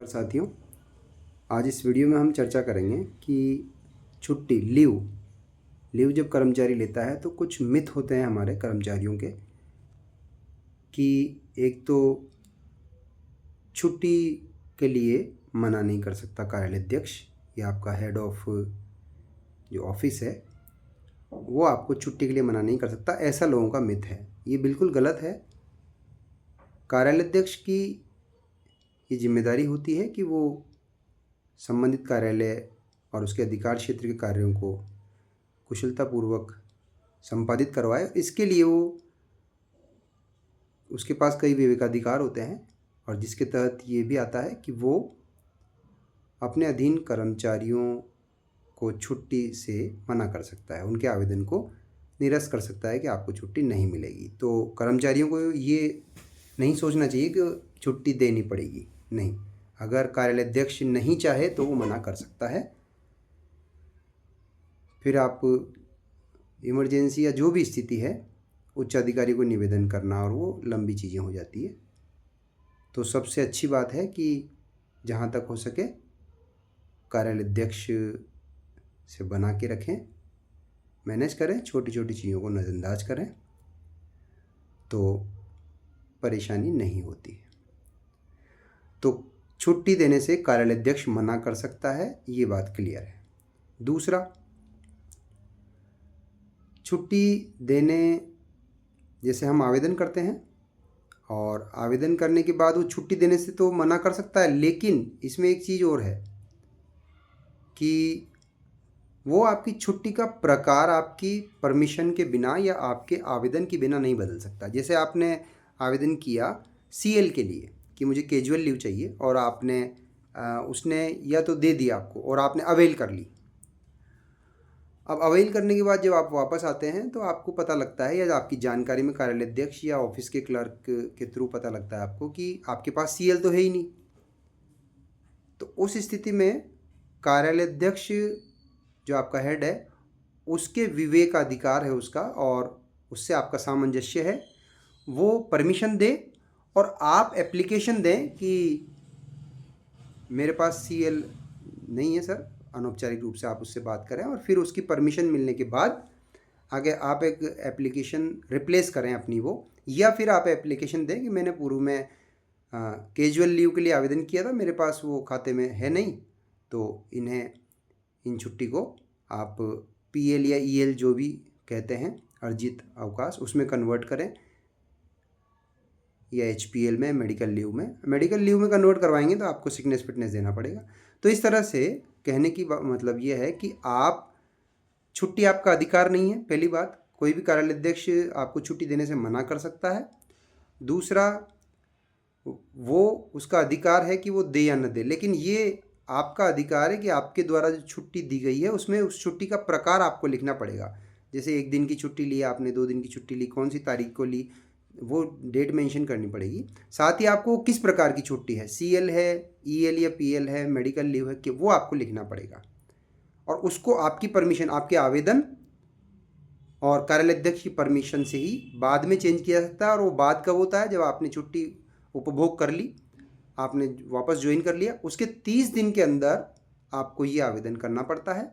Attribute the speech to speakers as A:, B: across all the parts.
A: साथियों, आज इस वीडियो में हम चर्चा करेंगे कि छुट्टी लीव जब कर्मचारी लेता है तो कुछ मिथ होते हैं हमारे कर्मचारियों के कि एक तो छुट्टी के लिए मना नहीं कर सकता कार्यालय अध्यक्ष या आपका हेड ऑफ जो ऑफिस है वो आपको छुट्टी के लिए मना नहीं कर सकता। ऐसा लोगों का मिथ है, ये बिल्कुल गलत है। कार्यालय अध्यक्ष की ये जिम्मेदारी होती है कि वो संबंधित कार्यालय और उसके अधिकार क्षेत्र के कार्यों को कुशलतापूर्वक संपादित करवाए। इसके लिए उसके पास कई विवेकाधिकार होते हैं और जिसके तहत ये भी आता है कि वो अपने अधीन कर्मचारियों को छुट्टी से मना कर सकता है, उनके आवेदन को निरस्त कर सकता है कि आपको छुट्टी नहीं मिलेगी। तो कर्मचारियों को ये नहीं सोचना चाहिए कि छुट्टी देनी पड़ेगी, नहीं। अगर कार्यालय अध्यक्ष नहीं चाहे तो वो मना कर सकता है। फिर आप इमरजेंसी या जो भी स्थिति है उच्च अधिकारी को निवेदन करना और वो लंबी चीज़ें हो जाती है। तो सबसे अच्छी बात है कि जहाँ तक हो सके कार्यालय अध्यक्ष से बना के रखें, मैनेज करें, छोटी छोटी चीज़ों को नज़रअंदाज करें तो परेशानी नहीं होती है। तो छुट्टी देने से कार्यालय अध्यक्ष मना कर सकता है, ये बात क्लियर है। दूसरा, छुट्टी देने जैसे हम आवेदन करते हैं और आवेदन करने के बाद वो छुट्टी देने से तो मना कर सकता है, लेकिन इसमें एक चीज़ और है कि वो आपकी छुट्टी का प्रकार आपकी परमिशन के बिना या आपके आवेदन के बिना नहीं बदल सकता। जैसे आपने आवेदन किया सीएल के लिए कि मुझे कैजुअल लीव चाहिए और आपने उसने या तो दे दिया आपको और आपने अवेल कर ली। अब अवेल करने के बाद जब आप वापस आते हैं तो आपको पता लगता है या आपकी जानकारी में कार्यालय अध्यक्ष या ऑफिस के क्लर्क के थ्रू पता लगता है आपको कि आपके पास सीएल तो है ही नहीं। तो उस स्थिति में कार्यालय अध्यक्ष जो आपका हेड है उसके विवेकाधिकार है उसका और उससे आपका सामंजस्य है, वो परमिशन दे और आप एप्लीकेशन दें कि मेरे पास सीएल नहीं है सर, अनौपचारिक रूप से आप उससे बात करें और फिर उसकी परमिशन मिलने के बाद आगे आप एक एप्लीकेशन रिप्लेस करें अपनी वो, या फिर आप एप्लीकेशन दें कि मैंने पूर्व में कैजुअल लीव के लिए आवेदन किया था, मेरे पास वो खाते में है नहीं, तो इन छुट्टी को आप पीएल या ईएल जो भी कहते हैं अर्जित अवकाश उसमें कन्वर्ट करें या एचपीएल में मेडिकल लीव में कन्वर्ट करवाएंगे तो आपको सिकनेस फिटनेस देना पड़ेगा। तो इस तरह से कहने की मतलब ये है कि छुट्टी आपका अधिकार नहीं है। पहली बात, कोई भी कार्यालय अध्यक्ष आपको छुट्टी देने से मना कर सकता है। दूसरा, वो उसका अधिकार है कि वो दे या न दे, लेकिन ये आपका अधिकार है कि आपके द्वारा जो छुट्टी दी गई है उसमें उस छुट्टी का प्रकार आपको लिखना पड़ेगा। जैसे 1 दिन की छुट्टी ली आपने, 2 दिन की छुट्टी ली, कौन सी तारीख को ली, वो डेट मेंशन करनी पड़ेगी। साथ ही आपको किस प्रकार की छुट्टी है, सीएल है, ईएल या पीएल है, मेडिकल लीव है, कि वो आपको लिखना पड़ेगा और उसको आपकी परमिशन, आपके आवेदन और कार्यालय अध्यक्ष की परमिशन से ही बाद में चेंज किया जा सकता है। और वो बाद कब होता है, जब आपने छुट्टी उपभोग कर ली, आपने वापस ज्वाइन कर लिया, उसके 30 दिन के अंदर आपको ये आवेदन करना पड़ता है।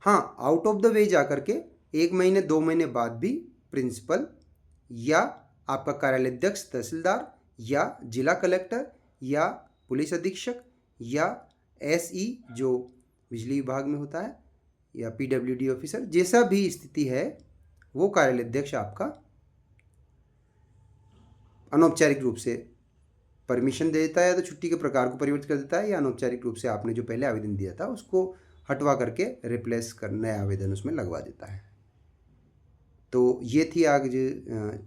A: हाँ, आउट ऑफ द वे जा करके 1 महीने 2 महीने बाद भी प्रिंसिपल या आपका कार्यालय अध्यक्ष, तहसीलदार या जिला कलेक्टर या पुलिस अधीक्षक या एसई जो बिजली विभाग में होता है या पीडब्ल्यूडी ऑफिसर, जैसा भी स्थिति है वो कार्यालय अध्यक्ष आपका अनौपचारिक रूप से परमिशन दे देता है, या तो छुट्टी के प्रकार को परिवर्तित कर देता है, या अनौपचारिक रूप से आपने जो पहले आवेदन दिया था उसको हटवा करके रिप्लेस कर नया आवेदन उसमें लगवा देता है। तो ये थी आज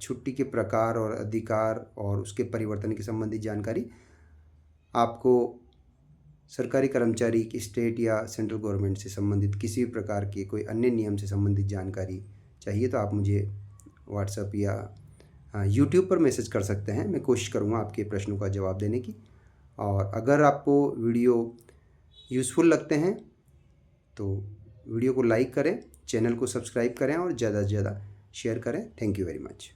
A: छुट्टी के प्रकार और अधिकार और उसके परिवर्तन की संबंधित जानकारी। आपको सरकारी कर्मचारी की स्टेट या सेंट्रल गवर्नमेंट से संबंधित किसी भी प्रकार के कोई अन्य नियम से संबंधित जानकारी चाहिए तो आप मुझे व्हाट्सएप या यूट्यूब पर मैसेज कर सकते हैं। मैं कोशिश करूँगा आपके प्रश्नों का जवाब देने की। और अगर आपको वीडियो यूज़फुल लगते हैं तो वीडियो को लाइक करें, चैनल को सब्सक्राइब करें और ज़्यादा से ज़्यादा शेयर करें। Thank you very much.